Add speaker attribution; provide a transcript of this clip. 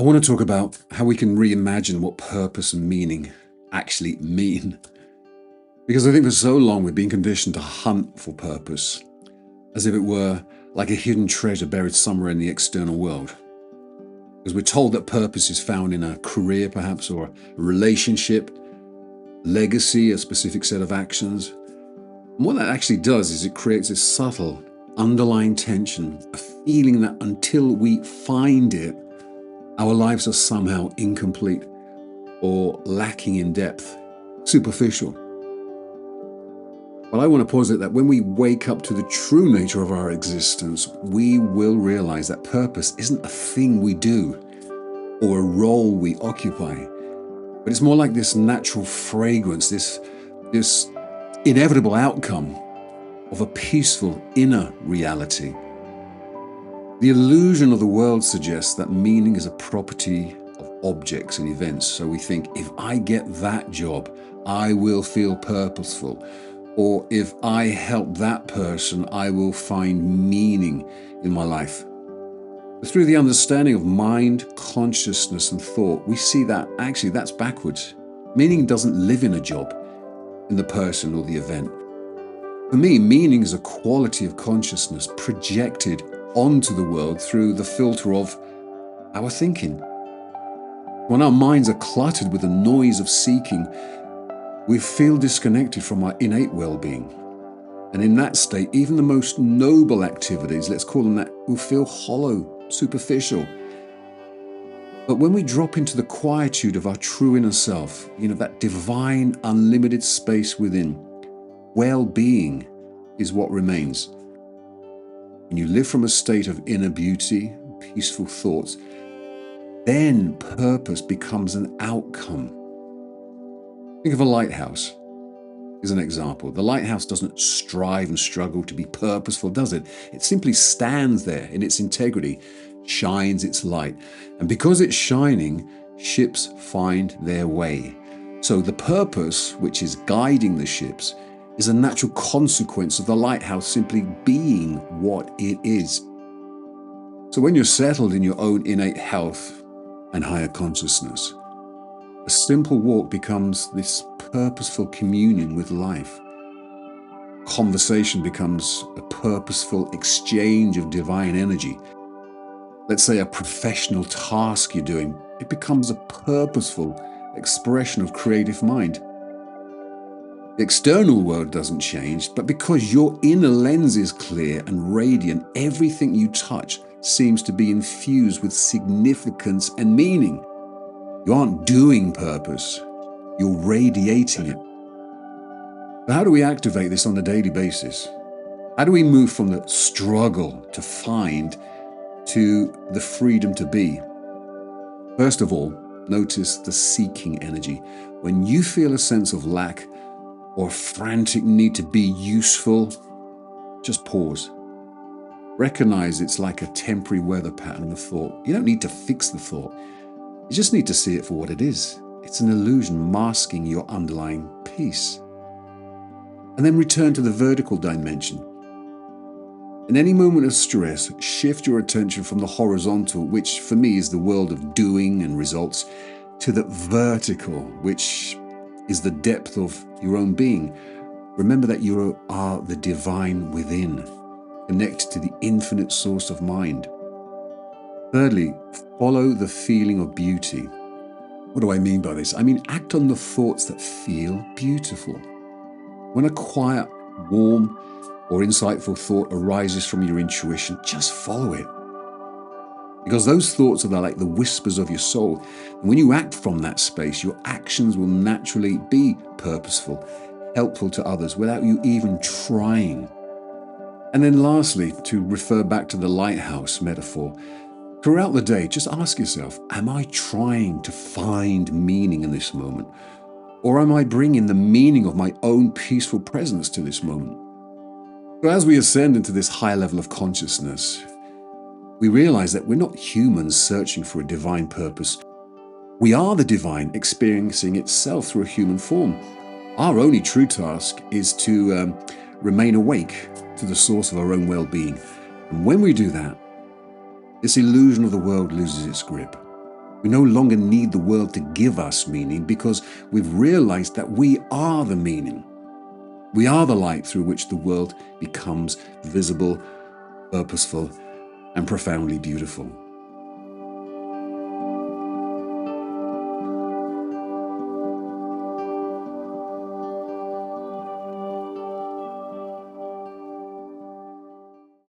Speaker 1: I want to talk about how we can reimagine what purpose and meaning actually mean. Because I think for so long we've been conditioned to hunt for purpose, as if it were like a hidden treasure buried somewhere in the external world. Because we're told that purpose is found in a career, perhaps, or a relationship, legacy, a specific set of actions. And what that actually does is it creates this subtle underlying tension, a feeling that until we find it, our lives are somehow incomplete or lacking in depth, superficial. But I want to posit that when we wake up to the true nature of our existence, we will realize that purpose isn't a thing we do or a role we occupy, but it's more like this natural fragrance, this inevitable outcome of a peaceful inner reality. The illusion of the world suggests that meaning is a property of objects and events. So we think, if I get that job, I will feel purposeful. Or if I help that person, I will find meaning in my life. But through the understanding of mind, consciousness, and thought, we see that actually that's backwards. Meaning doesn't live in a job, in the person or the event. For me, meaning is a quality of consciousness projected onto the world through the filter of our thinking. When our minds are cluttered with the noise of seeking, we feel disconnected from our innate well-being. And in that state, even the most noble activities, let's call them that, will feel hollow, superficial. But when we drop into the quietude of our true inner self, that divine, unlimited space within, well-being is what remains. When you live from a state of inner beauty, peaceful thoughts, then purpose becomes an outcome. Think of a lighthouse as an example. The lighthouse doesn't strive and struggle to be purposeful, does it? It simply stands there in its integrity, shines its light. And because it's shining, ships find their way. So the purpose, which is guiding the ships, is a natural consequence of the lighthouse simply being what it is. So when you're settled in your own innate health and higher consciousness, a simple walk becomes this purposeful communion with life. Conversation becomes a purposeful exchange of divine energy. Let's say a professional task you're doing, it becomes a purposeful expression of creative mind. The external world doesn't change, but because your inner lens is clear and radiant, everything you touch seems to be infused with significance and meaning. You aren't doing purpose, you're radiating it. But how do we activate this on a daily basis? How do we move from the struggle to find to the freedom to be? First of all, notice the seeking energy. When you feel a sense of lack or frantic need to be useful, just pause. Recognize it's like a temporary weather pattern of thought. You don't need to fix the thought. You just need to see it for what it is. It's an illusion masking your underlying peace. And then return to the vertical dimension. In any moment of stress, shift your attention from the horizontal, which for me is the world of doing and results, to the vertical, which is the depth of your own being. Remember that you are the divine within, connected to the infinite source of mind. Thirdly, follow the feeling of beauty. What do I mean by this? I mean, act on the thoughts that feel beautiful. When a quiet, warm, or insightful thought arises from your intuition, just follow it. Because those thoughts are like the whispers of your soul. And when you act from that space, your actions will naturally be purposeful, helpful to others without you even trying. And then lastly, to refer back to the lighthouse metaphor, throughout the day, just ask yourself, am I trying to find meaning in this moment? Or am I bringing the meaning of my own peaceful presence to this moment? So as we ascend into this higher level of consciousness, we realize that we're not humans searching for a divine purpose. We are the divine experiencing itself through a human form. Our only true task is to remain awake to the source of our own well-being. And when we do that, this illusion of the world loses its grip. We no longer need the world to give us meaning because we've realized that we are the meaning. We are the light through which the world becomes visible, purposeful, and profoundly beautiful.